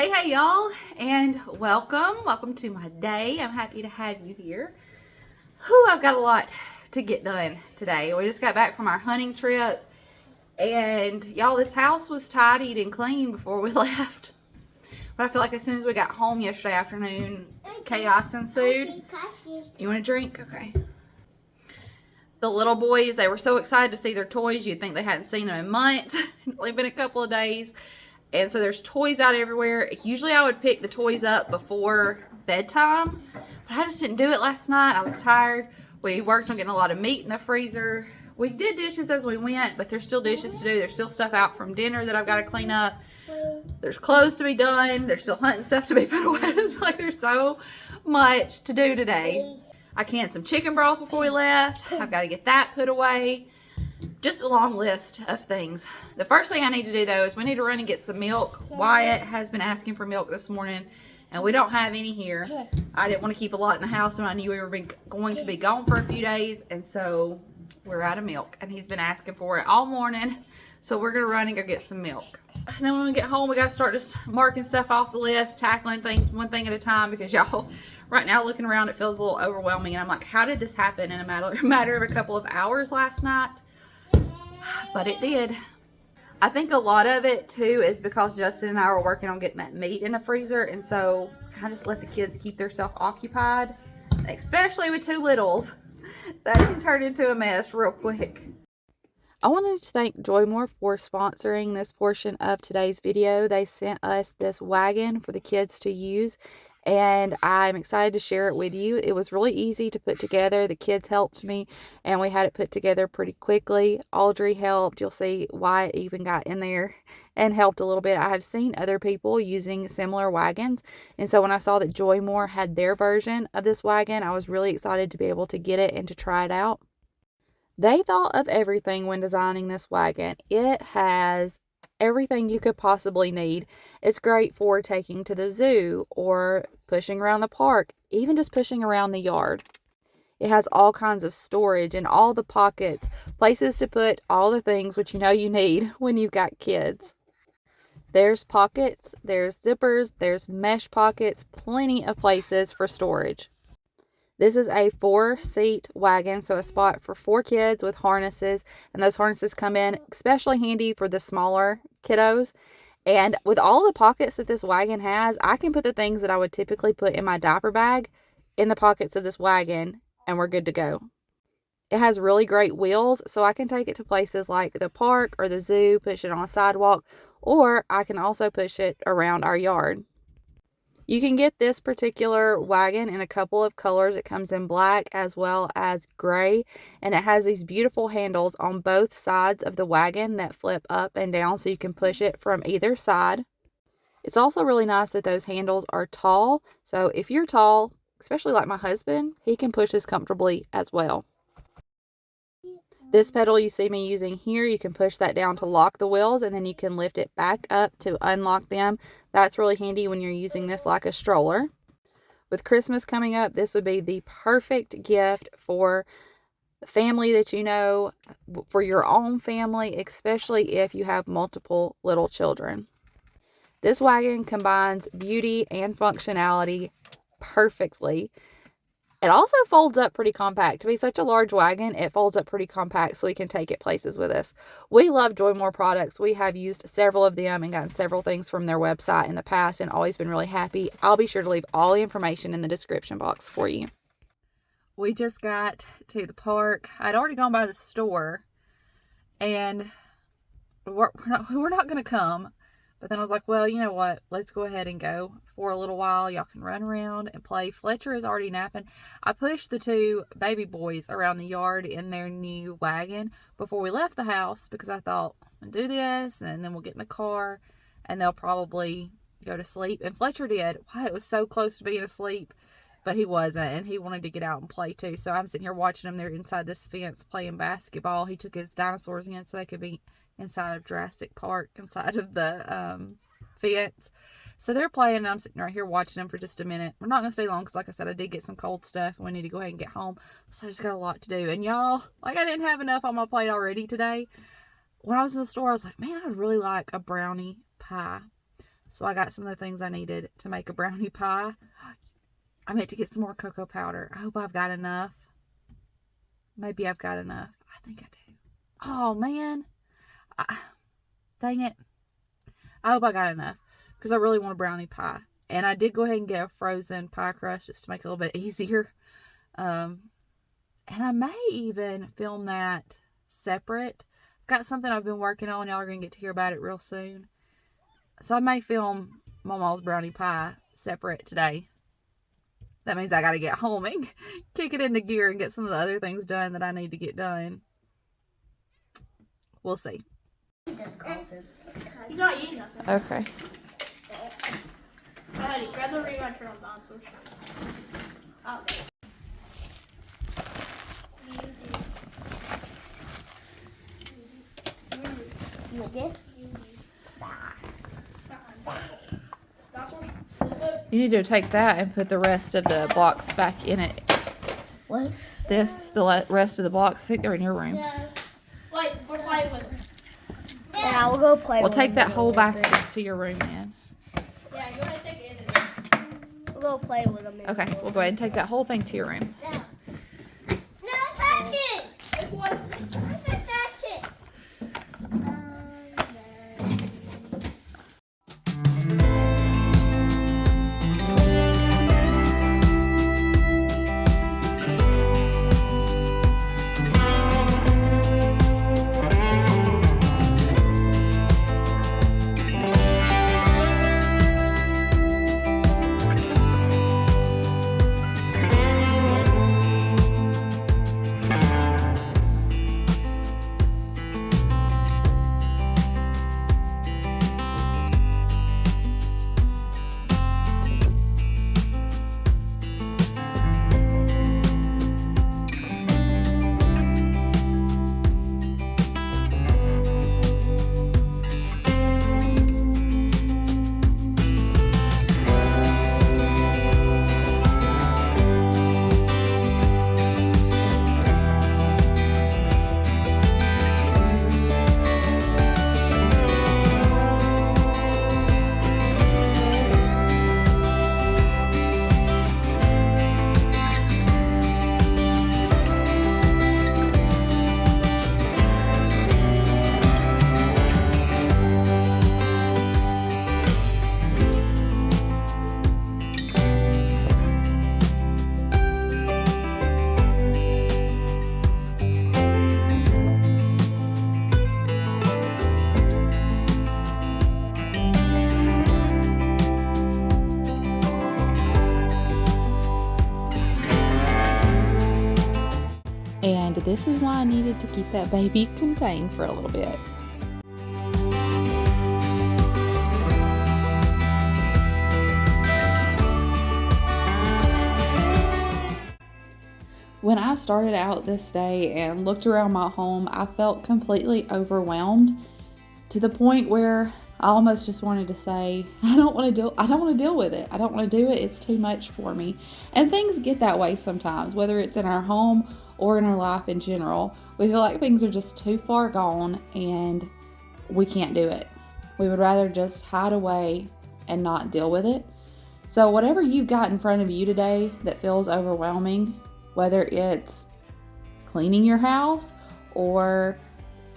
Hey y'all, and welcome to my day. I'm happy to have you here. Whew, I've got a lot to get done today. We just got back from our hunting trip, and y'all, this house was tidied and clean before we left. But I feel like as soon as we got home yesterday afternoon, chaos ensued. You want a drink? Okay. The little boys, they were so excited to see their toys. You'd think they hadn't seen them in months. It's only been a couple of days. And so there's toys out everywhere. Usually I would pick the toys up before bedtime, but I just didn't do it last night. I was tired. We worked on getting a lot of meat in the freezer. We did dishes as we went, but there's still dishes to do. There's still stuff out from dinner that I've got to clean up. There's clothes to be done. There's still hunting stuff to be put away. It's like there's so much to do today. I canned some chicken broth before we left. I've got to get that put away. Just a long list of things. The first thing I need to do though is we need to run and get some milk. Wyatt has been asking for milk this morning and we don't have any here. I didn't want to keep a lot in the house when I knew we were going to be gone for a few days, and so we're out of milk and he's been asking for it all morning. So we're going to run and go get some milk. And then when we get home, we got to start just marking stuff off the list, tackling things one thing at a time, because y'all, right now looking around, it feels a little overwhelming. And I'm like, how did this happen in a matter of a couple of hours last night? But it did. I think a lot of it too is because Justin and I were working on getting that meat in the freezer, and so I just let the kids keep themselves occupied, especially with two littles. That can turn into a mess real quick. I wanted to thank Joymore for sponsoring this portion of today's video. They sent us this wagon for the kids to use, and I'm excited to share it with you. It was really easy to put together. The kids helped me, and we had it put together pretty quickly. Audrey helped. You'll see Wyatt even got in there and helped a little bit. I have seen other people using similar wagons, and so when I saw that Joymore had their version of this wagon, I was really excited to be able to get it and to try it out. They thought of everything when designing this wagon. It has everything you could possibly need. It's great for taking to the zoo or pushing around the park, even just pushing around the yard. It has all kinds of storage and all the pockets, places to put all the things which you know you need when you've got kids. There's pockets, there's zippers, there's mesh pockets, plenty of places for storage. This is a 4-seat wagon, so a spot for 4 kids with harnesses, and those harnesses come in especially handy for the smaller kiddos. And with all the pockets that this wagon has, I can put the things that I would typically put in my diaper bag in the pockets of this wagon, and we're good to go. It has really great wheels, so I can take it to places like the park or the zoo, push it on a sidewalk, or I can also push it around our yard. You can get this particular wagon in a couple of colors. It comes in black as well as gray, and it has these beautiful handles on both sides of the wagon that flip up and down so you can push it from either side. It's also really nice that those handles are tall, so if you're tall, especially like my husband, he can push this comfortably as well. This pedal you see me using here, you can push that down to lock the wheels, and then you can lift it back up to unlock them. That's really handy when you're using this like a stroller. With Christmas coming up, this would be the perfect gift for the family that you know, for your own family, especially if you have multiple little children. This wagon combines beauty and functionality perfectly. It also folds up pretty compact. To be such a large wagon, it folds up pretty compact so we can take it places with us. We love Joymore products. We have used several of them and gotten several things from their website in the past and always been really happy. I'll be sure to leave all the information in the description box for you. We just got to the park. I'd already gone by the store, and we're not going to come. But then I was like, well, you know what? Let's go ahead and go for a little while. Y'all can run around and play. Fletcher is already napping. I pushed the 2 baby boys around the yard in their new wagon before we left the house because I thought, I'll do this and then we'll get in the car and they'll probably go to sleep. And Fletcher did. Wow, it was so close to being asleep, but he wasn't, and he wanted to get out and play too. So I'm sitting here watching them. They're inside this fence playing basketball. He took his dinosaurs in so they could be inside of Jurassic Park, inside of the fence. So they're playing, and I'm sitting right here watching them for just a minute. We're not going to stay long because, like I said, I did get some cold stuff, and we need to go ahead and get home. So I just got a lot to do. And y'all, like, I didn't have enough on my plate already today. When I was in the store, I was like, man, I'd really like a brownie pie. So I got some of the things I needed to make a brownie pie. I meant to get some more cocoa powder. I hope I've got enough. Maybe I've got enough. I think I do. Oh, man. Dang it. I hope I got enough because I really want a brownie pie. And I did go ahead and get a frozen pie crust just to make it a little bit easier. And I may even film that separate. I've got something I've been working on. Y'all are going to get to hear about it real soon. So I may film Mama's brownie pie separate today. That means I got to get home and kick it into gear and get some of the other things done that I need to get done. We'll see. He's not eating nothing. Okay. Alright, grab the rewind turn on dinosaurs. Oh, okay. You want this? You need to take that and put the rest of the blocks back in it. What? The rest of the blocks, I think they're in your room. Yeah. Wait, we're playing with them. Yeah, we'll go play with them. We'll take that whole basket to your room then. Yeah, go ahead and take it in. We'll go play with them. Okay, we'll go ahead and take that whole thing to your room. Yeah. No, touch it! What? I said touch it! And this is why I needed to keep that baby contained for a little bit. When I started out this day and looked around my home, I felt completely overwhelmed to the point where I almost just wanted to say, I don't want to deal with it. I don't want to do it. It's too much for me. And things get that way sometimes, whether it's in our home or in our life in general. We feel like things are just too far gone and we can't do it. We would rather just hide away and not deal with it. So whatever you've got in front of you today that feels overwhelming, whether it's cleaning your house or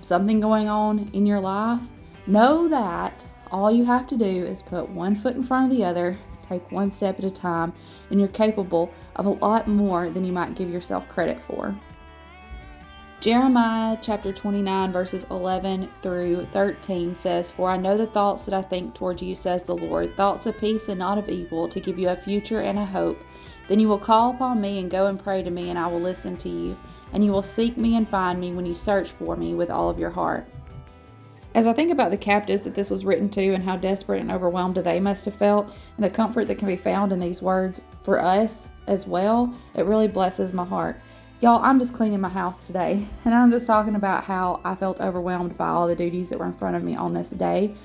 something going on in your life, know that all you have to do is put one foot in front of the other, take one step at a time, and you're capable of a lot more than you might give yourself credit for. Jeremiah chapter 29 verses 11 through 13 says, "For I know the thoughts that I think toward you, says the Lord, thoughts of peace and not of evil, to give you a future and a hope. Then you will call upon me and go and pray to me, and I will listen to you. And you will seek me and find me when you search for me with all of your heart." As I think about the captives that this was written to and how desperate and overwhelmed they must have felt, and the comfort that can be found in these words for us as well, it really blesses my heart. Y'all, I'm just cleaning my house today, and I'm just talking about how I felt overwhelmed by all the duties that were in front of me on this day.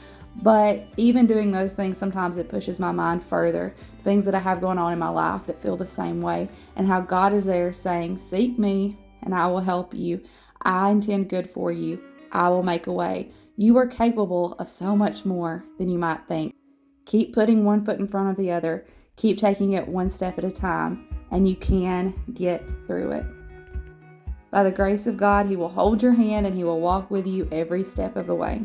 But even doing those things, sometimes it pushes my mind further. Things that I have going on in my life that feel the same way, and how God is there saying, seek me and I will help you. I intend good for you. I will make a way. You are capable of so much more than you might think. Keep putting one foot in front of the other. Keep taking it one step at a time, and you can get through it. By the grace of God, He will hold your hand and He will walk with you every step of the way.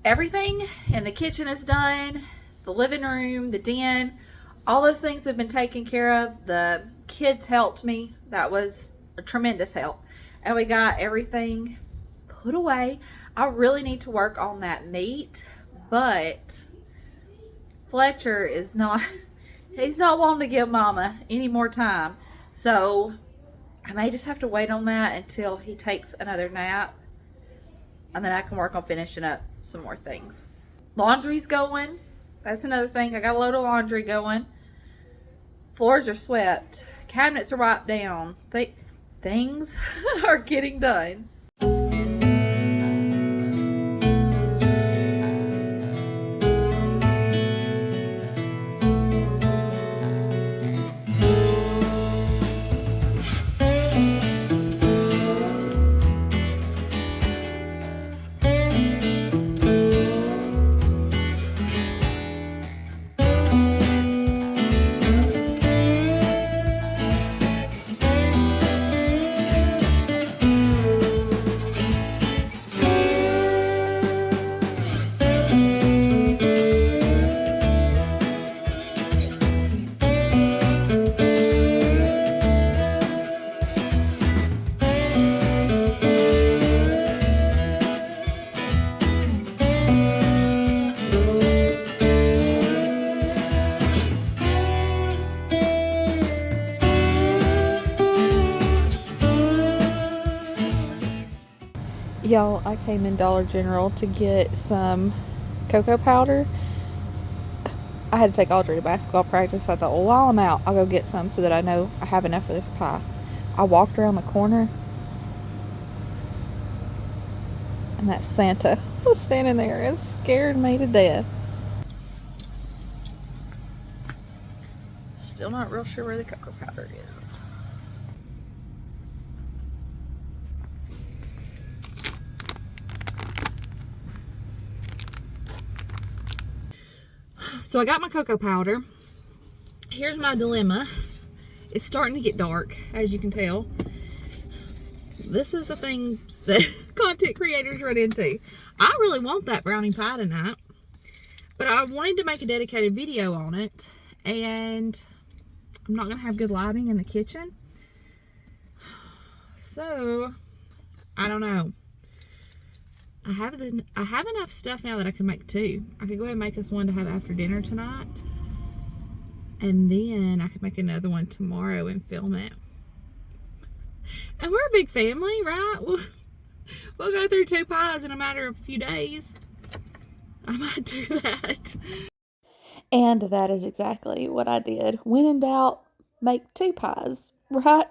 Everything in the kitchen is done. The living room, the den, all those things have been taken care of. The kids helped me. That was a tremendous help. And we got everything put away. I really need to work on that meat, but Fletcher is not, he's not wanting to give Mama any more time. So I may just have to wait on that until he takes another nap. And then I can work on finishing up some more things. Laundry's going. That's another thing. I got a load of laundry going. Floors are swept. Cabinets are wiped down. Things are getting done. Y'all, I came in Dollar General to get some cocoa powder. I had to take Audrey to basketball practice, so I thought, well, while I'm out, I'll go get some so that I know I have enough for this pie. I walked around the corner, and that Santa was standing there. It scared me to death. Still not real sure where the cocoa powder is. So I got my cocoa powder. Here's my dilemma. It's starting to get dark, as you can tell. This is the things that content creators run into. I really want that brownie pie tonight, but I wanted to make a dedicated video on it, and I'm not going to have good lighting in the kitchen. So, I don't know. I have enough stuff now that I can make two. I could go ahead and make us one to have after dinner tonight. And then I could make another one tomorrow and film it. And we're a big family, right? We'll go through 2 pies in a matter of a few days. I might do that. And that is exactly what I did. When in doubt, make 2 pies, right?